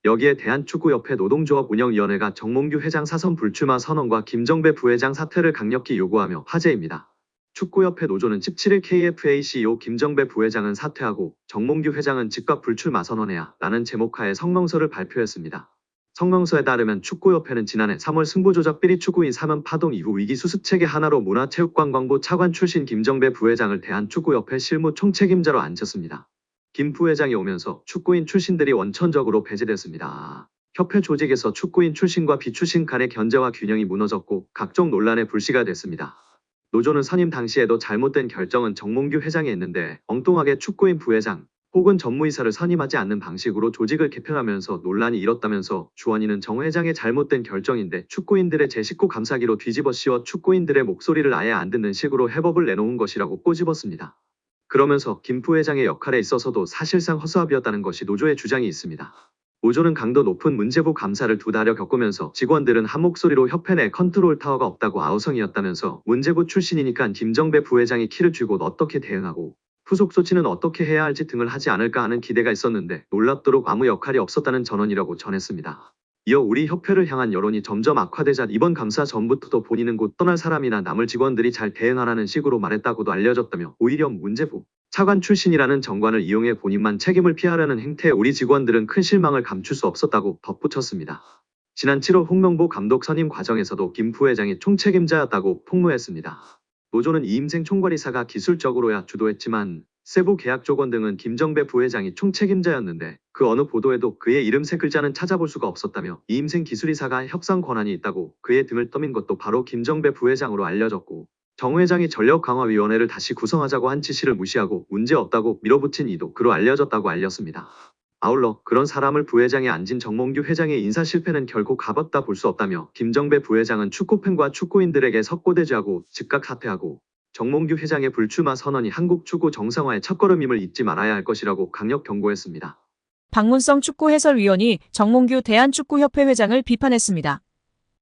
여기에 대한축구협회 노동조합 운영위원회가 정몽규 회장 사선 불출마 선언과 김정배 부회장 사퇴를 강력히 요구하며 화제입니다. 축구협회 노조는 17일 KFA CEO 김정배 부회장은 사퇴하고 정몽규 회장은 즉각 불출마 선언해야 라는 제목하에 성명서를 발표했습니다. 성명서에 따르면 축구협회는 지난해 3월 승부조작 비리 축구인 사면 파동 이후 위기 수습체계 하나로 문화체육관광부 차관 출신 김정배 부회장을 대한축구협회 실무 총책임자로 앉혔습니다. 김 부회장이 오면서 축구인 출신들이 원천적으로 배제됐습니다. 협회 조직에서 축구인 출신과 비출신 간의 견제와 균형이 무너졌고 각종 논란의 불씨가 됐습니다. 노조는 선임 당시에도 잘못된 결정은 정몽규 회장이 했는데 엉뚱하게 축구인 부회장 혹은 전무이사를 선임하지 않는 방식으로 조직을 개편하면서 논란이 일었다면서 주원이는 정 회장의 잘못된 결정인데 축구인들의 제19 감사기로 뒤집어 씌워 축구인들의 목소리를 아예 안 듣는 식으로 해법을 내놓은 것이라고 꼬집었습니다. 그러면서 김 부회장의 역할에 있어서도 사실상 허수아비였다는 것이 노조의 주장이 있습니다. 노조는 강도 높은 문제부 감사를 2달여 겪으면서 직원들은 한 목소리로 협회 내 컨트롤 타워가 없다고 아우성이었다면서 문제부 출신이니까 김정배 부회장이 키를 쥐고 어떻게 대응하고 후속 조치는 어떻게 해야 할지 등을 하지 않을까 하는 기대가 있었는데 놀랍도록 아무 역할이 없었다는 전언이라고 전했습니다. 이어 우리 협회를 향한 여론이 점점 악화되자 이번 감사 전부터도 본인은 곧 떠날 사람이나 남을 직원들이 잘 대응하라는 식으로 말했다고도 알려졌다며 오히려 문제부 차관 출신이라는 정관을 이용해 본인만 책임을 피하려는 행태에 우리 직원들은 큰 실망을 감출 수 없었다고 덧붙였습니다. 지난 7월 홍명보 감독 선임 과정에서도 김 부회장이 총책임자였다고 폭로했습니다. 노조는 이임생 총괄이사가 기술적으로야 주도했지만 세부 계약 조건 등은 김정배 부회장이 총책임자였는데 그 어느 보도에도 그의 이름 3글자는 찾아볼 수가 없었다며 이임생 기술이사가 협상 권한이 있다고 그의 등을 떠민 것도 바로 김정배 부회장으로 알려졌고 정 회장이 전력강화위원회를 다시 구성하자고 한 지시를 무시하고 문제없다고 밀어붙인 이도 그로 알려졌다고 알렸습니다. 아울러 그런 사람을 부회장에 앉힌 정몽규 회장의 인사 실패는 결코 가볍다 볼 수 없다며 김정배 부회장은 축구팬과 축구인들에게 석고대죄하고 즉각 사퇴하고 정몽규 회장의 불출마 선언이 한국 축구 정상화의 첫걸음임을 잊지 말아야 할 것이라고 강력 경고했습니다. 박문성 축구해설위원이 정몽규 대한축구협회 회장을 비판했습니다.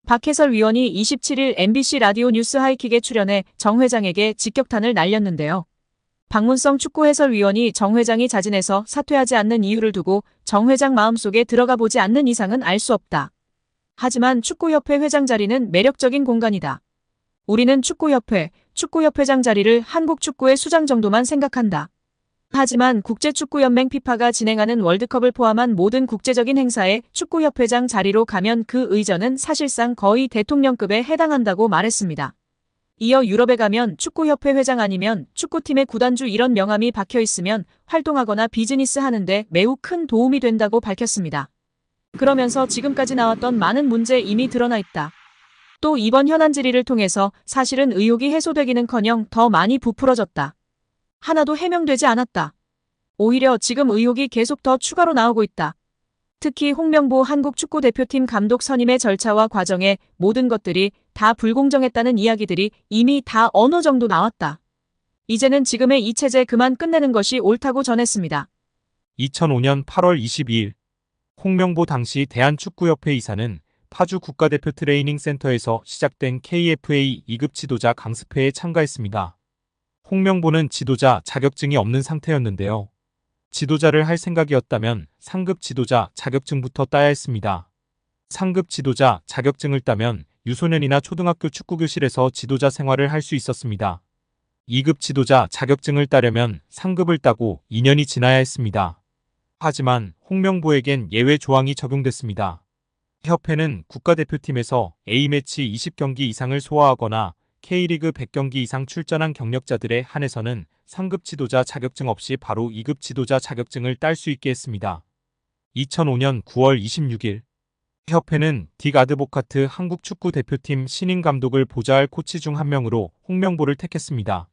박 해설위원이 27일 MBC 라디오 뉴스 하이킥에 출연해 정 회장에게 직격탄을 날렸는데요. 박문성 축구해설위원이 정 회장이 자진해서 사퇴하지 않는 이유를 두고 정 회장 마음속에 들어가 보지 않는 이상은 알 수 없다. 하지만 축구협회 회장 자리는 매력적인 공간이다. 우리는 축구협회장 자리를 한국 축구의 수장 정도만 생각한다. 하지만 국제축구연맹 피파가 진행하는 월드컵을 포함한 모든 국제적인 행사에 축구협회장 자리로 가면 그 의전은 사실상 거의 대통령급에 해당한다고 말했습니다. 이어 유럽에 가면 축구협회 회장 아니면 축구팀의 구단주 이런 명함이 박혀있으면 활동하거나 비즈니스 하는데 매우 큰 도움이 된다고 밝혔습니다. 그러면서 지금까지 나왔던 많은 문제 이미 드러나 있다. 또 이번 현안 질의를 통해서 사실은 의혹이 해소되기는커녕 더 많이 부풀어졌다. 하나도 해명되지 않았다. 오히려 지금 의혹이 계속 더 추가로 나오고 있다. 특히 홍명보 한국축구대표팀 감독 선임의 절차와 과정에 모든 것들이 다 불공정했다는 이야기들이 이미 다 어느 정도 나왔다. 이제는 지금의 이 체제 그만 끝내는 것이 옳다고 전했습니다. 2005년 8월 22일 홍명보 당시 대한축구협회 이사는 파주 국가대표 트레이닝 센터에서 시작된 KFA 2급 지도자 강습회에 참가했습니다. 홍명보는 지도자 자격증이 없는 상태였는데요. 지도자를 할 생각이었다면 상급 지도자 자격증부터 따야 했습니다. 상급 지도자 자격증을 따면 유소년이나 초등학교 축구교실에서 지도자 생활을 할 수 있었습니다. 2급 지도자 자격증을 따려면 상급을 따고 2년이 지나야 했습니다. 하지만 홍명보에겐 예외 조항이 적용됐습니다. 협회는 국가대표팀에서 A매치 20경기 이상을 소화하거나 K리그 100경기 이상 출전한 경력자들에 한해서는 상급 지도자 자격증 없이 바로 2급 지도자 자격증을 딸 수 있게 했습니다. 2005년 9월 26일 협회는 딕 아드보카트 한국 축구 대표팀 신인 감독을 보좌할 코치 중 한 명으로 홍명보를 택했습니다.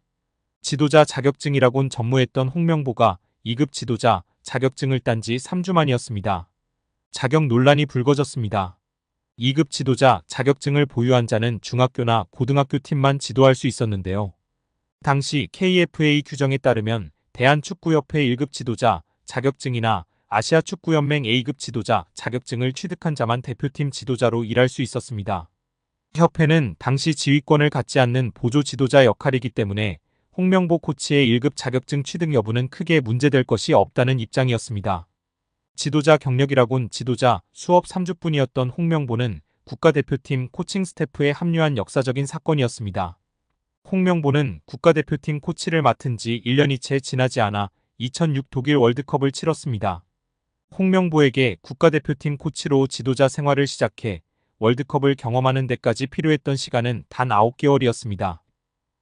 지도자 자격증이라곤 전무했던 홍명보가 2급 지도자 자격증을 딴 지 3주 만이었습니다. 자격 논란이 불거졌습니다. 2급 지도자 자격증을 보유한 자는 중학교나 고등학교 팀만 지도할 수 있었는데요. 당시 KFA 규정에 따르면 대한축구협회 1급 지도자 자격증이나 아시아축구연맹 A급 지도자 자격증을 취득한 자만 대표팀 지도자로 일할 수 있었습니다. 협회는 당시 지휘권을 갖지 않는 보조 지도자 역할이기 때문에 홍명보 코치의 1급 자격증 취득 여부는 크게 문제될 것이 없다는 입장이었습니다. 지도자 경력이라곤 지도자 수업 3주뿐이었던 홍명보는 국가대표팀 코칭 스태프에 합류한 역사적인 사건이었습니다. 홍명보는 국가대표팀 코치를 맡은 지 1년이 채 지나지 않아 2006 독일 월드컵을 치렀습니다. 홍명보에게 국가대표팀 코치로 지도자 생활을 시작해 월드컵을 경험하는 데까지 필요했던 시간은 단 9개월이었습니다.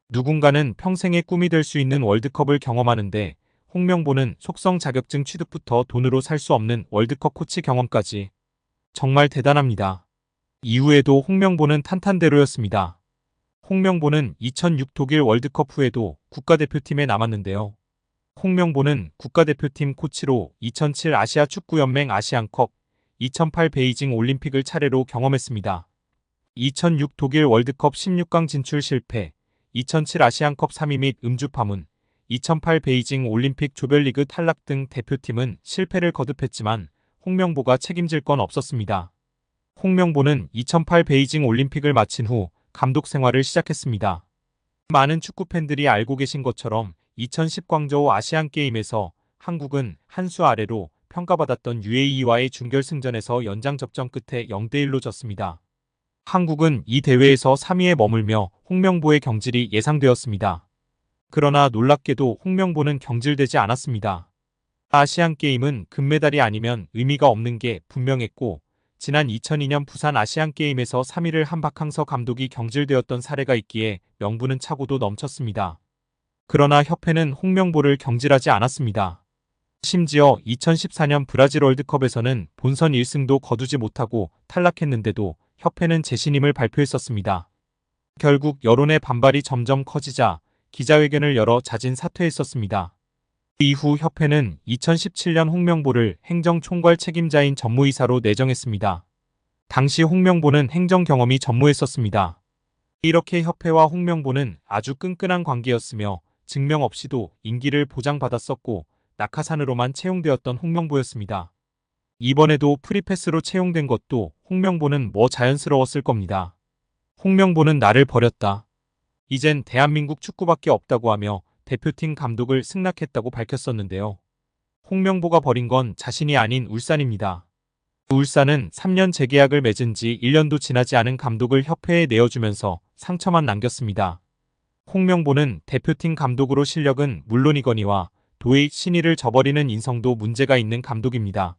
누군가는 평생의 꿈이 될 수 있는 월드컵을 경험하는데 홍명보는 속성 자격증 취득부터 돈으로 살 수 없는 월드컵 코치 경험까지. 정말 대단합니다. 이후에도 홍명보는 탄탄대로였습니다. 홍명보는 2006 독일 월드컵 후에도 국가대표팀에 남았는데요. 홍명보는 국가대표팀 코치로 2007 아시아 축구연맹 아시안컵, 2008 베이징 올림픽을 차례로 경험했습니다. 2006 독일 월드컵 16강 진출 실패, 2007 아시안컵 3위 및 음주 파문, 2008 베이징 올림픽 조별리그 탈락 등 대표팀은 실패를 거듭했지만 홍명보가 책임질 건 없었습니다. 홍명보는 2008 베이징 올림픽을 마친 후 감독 생활을 시작했습니다. 많은 축구 팬들이 알고 계신 것처럼 2010 광저우 아시안게임에서 한국은 한 수 아래로 평가받았던 UAE와의 준결승전에서 연장 접전 끝에 0대1로 졌습니다. 한국은 이 대회에서 3위에 머물며 홍명보의 경질이 예상되었습니다. 그러나 놀랍게도 홍명보는 경질되지 않았습니다. 아시안게임은 금메달이 아니면 의미가 없는 게 분명했고 지난 2002년 부산 아시안게임에서 3위를 한 박항서 감독이 경질되었던 사례가 있기에 명분은 차고도 넘쳤습니다. 그러나 협회는 홍명보를 경질하지 않았습니다. 심지어 2014년 브라질 월드컵에서는 본선 1승도 거두지 못하고 탈락했는데도 협회는 재신임을 발표했었습니다. 결국 여론의 반발이 점점 커지자 기자회견을 열어 자진 사퇴했었습니다. 이후 협회는 2017년 홍명보를 행정총괄 책임자인 전무이사로 내정했습니다. 당시 홍명보는 행정 경험이 전무했었습니다. 이렇게 협회와 홍명보는 아주 끈끈한 관계였으며 증명 없이도 임기를 보장받았었고 낙하산으로만 채용되었던 홍명보였습니다. 이번에도 프리패스로 채용된 것도 홍명보는 뭐 자연스러웠을 겁니다. 홍명보는 나를 버렸다. 이젠 대한민국 축구밖에 없다고 하며 대표팀 감독을 승낙했다고 밝혔었는데요. 홍명보가 버린 건 자신이 아닌 울산입니다. 울산은 3년 재계약을 맺은 지 1년도 지나지 않은 감독을 협회에 내어주면서 상처만 남겼습니다. 홍명보는 대표팀 감독으로 실력은 물론이거니와 도의 신의를 저버리는 인성도 문제가 있는 감독입니다.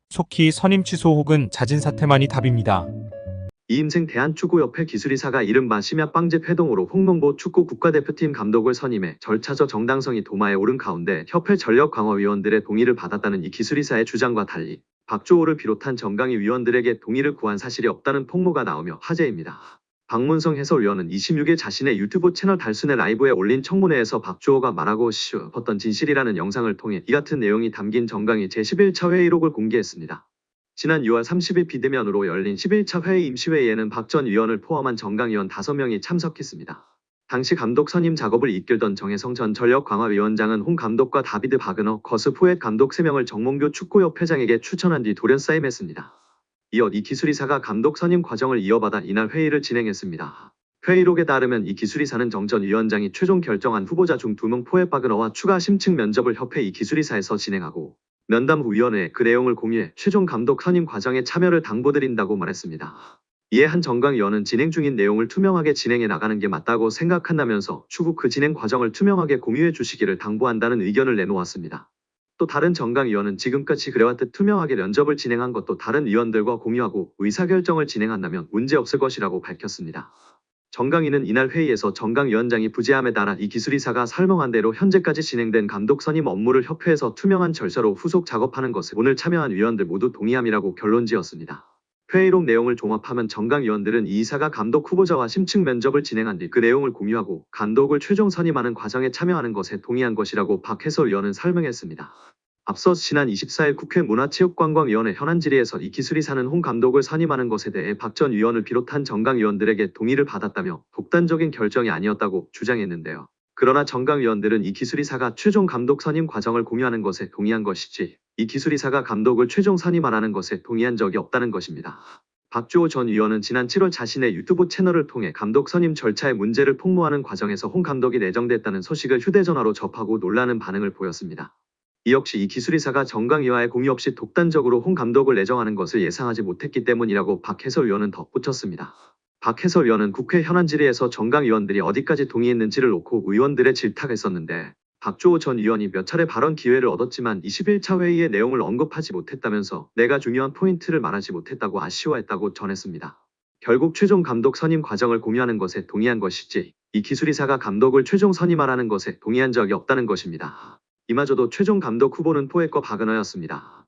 속히 선임 취소 혹은 자진 사퇴만이 답입니다. 이임생 대한축구협회 기술이사가 이른바 심야빵집 회동으로 홍명보 축구 국가대표팀 감독을 선임해 절차적 정당성이 도마에 오른 가운데 협회 전력강화위원들의 동의를 받았다는 이 기술이사의 주장과 달리 박주호를 비롯한 정강위 위원들에게 동의를 구한 사실이 없다는 폭로가 나오며 화제입니다. 박문성 해설위원은 26일 자신의 유튜브 채널 달순의 라이브에 올린 청문회에서 박주호가 말하고 싶었던 진실이라는 영상을 통해 이 같은 내용이 담긴 정강위 제11차 회의록을 공개했습니다. 지난 6월 30일 비대면으로 열린 11차 회의 임시회의에는 박 전 위원을 포함한 정강위원 5명이 참석했습니다. 당시 감독 선임 작업을 이끌던 정혜성 전 전력강화위원장은 홍 감독과 다비드 바그너, 거스 포엣 감독 3명을 정몽규 축구협회장에게 추천한 뒤 돌연사임했습니다. 이어 이 기술이사가 감독 선임 과정을 이어받아 이날 회의를 진행했습니다. 회의록에 따르면 이 기술이사는 정 전 위원장이 최종 결정한 후보자 중 2명 포엣 바그너와 추가 심층 면접을 협회 이 기술이사에서 진행하고 면담 후 위원회에 그 내용을 공유해 최종 감독 선임 과정에 참여를 당부드린다고 말했습니다. 이에 한 정강위원은 진행 중인 내용을 투명하게 진행해 나가는 게 맞다고 생각한다면서 추후 그 진행 과정을 투명하게 공유해 주시기를 당부한다는 의견을 내놓았습니다. 또 다른 정강위원은 지금까지 그래왔듯 투명하게 면접을 진행한 것도 다른 위원들과 공유하고 의사결정을 진행한다면 문제없을 것이라고 밝혔습니다. 정강위는 이날 회의에서 정강위원장이 부재함에 따라 이 기술이사가 설명한 대로 현재까지 진행된 감독 선임 업무를 협회에서 투명한 절차로 후속 작업하는 것에 오늘 참여한 위원들 모두 동의함이라고 결론지었습니다. 회의록 내용을 종합하면 정강위원들은 이 이사가 감독 후보자와 심층 면접을 진행한 뒤 그 내용을 공유하고 감독을 최종 선임하는 과정에 참여하는 것에 동의한 것이라고 박 해설위원은 설명했습니다. 앞서 지난 24일 국회 문화체육관광위원회 현안 질의에서 이 기술이사는 홍 감독을 선임하는 것에 대해 박 전 위원을 비롯한 정강위원들에게 동의를 받았다며 독단적인 결정이 아니었다고 주장했는데요. 그러나 정강위원들은 이 기술이사가 최종 감독 선임 과정을 공유하는 것에 동의한 것이지 이 기술이사가 감독을 최종 선임하라는 것에 동의한 적이 없다는 것입니다. 박주호 전 위원은 지난 7월 자신의 유튜브 채널을 통해 감독 선임 절차의 문제를 폭로하는 과정에서 홍 감독이 내정됐다는 소식을 휴대전화로 접하고 놀라는 반응을 보였습니다. 이 역시 이 기술이사가 정강이와의 공의 없이 독단적으로 홍 감독을 내정하는 것을 예상하지 못했기 때문이라고 박 해설위원은 덧붙였습니다. 박 해설위원은 국회 현안 질의에서 정강 의원들이 어디까지 동의했는지를 놓고 의원들의 질타했었는데 박주호 전 의원이 몇 차례 발언 기회를 얻었지만 21차 회의의 내용을 언급하지 못했다면서 내가 중요한 포인트를 말하지 못했다고 아쉬워했다고 전했습니다. 결국 최종 감독 선임 과정을 공유하는 것에 동의한 것이지 이 기술이사가 감독을 최종 선임하라는 것에 동의한 적이 없다는 것입니다. 이마저도 최종 감독 후보는 포획과 박은하였습니다.